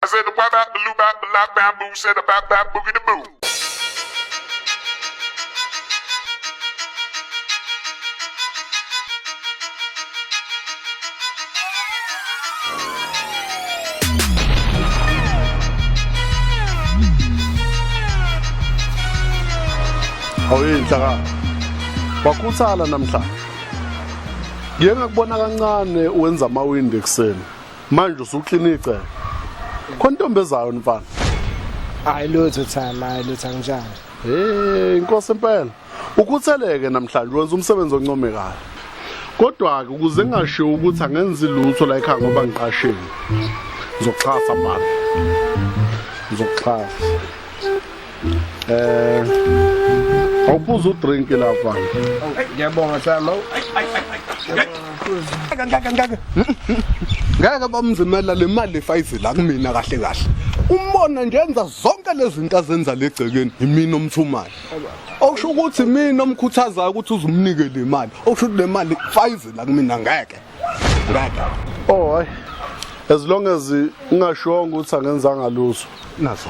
said the wap out the loop out the lock bamboo, said the bap bap boogie the boo. Awuyinhlaka wakuthala namhlanje ngiye ngakubona kancane wenza amawindi ekseni manje usukliniceke khona intombi ezayo mfana hayi lutho thama hayi lutho anginjani inkosi impela ukutheleke namhlanje wenza umsebenzi oncomekayo kodwa ke ukuze ngingashiyo ukuthi angenzi lutho la ekhaya ngoba ngiqashile ngizoxhasa bani ngizoxhasa awuphuza udrink lapha ngiyabonga thama ngeke bamzimela le mali efayizi la kumina kahle kahle umbona nje enza zonke lezi zinto azenza legcekeni imini omthumayo okusho ukuthi mina omkhuthazayo ukuthi uzumnikele imali okusho ukuthi le mali efayizi la kumina ngeke oh hayi as long as ungashonga ukuthi angenzanga lutho naso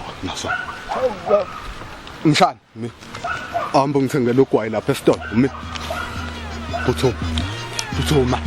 mshana mi ahamba ngithengele ugwayi lapha esitolo mi kuthuma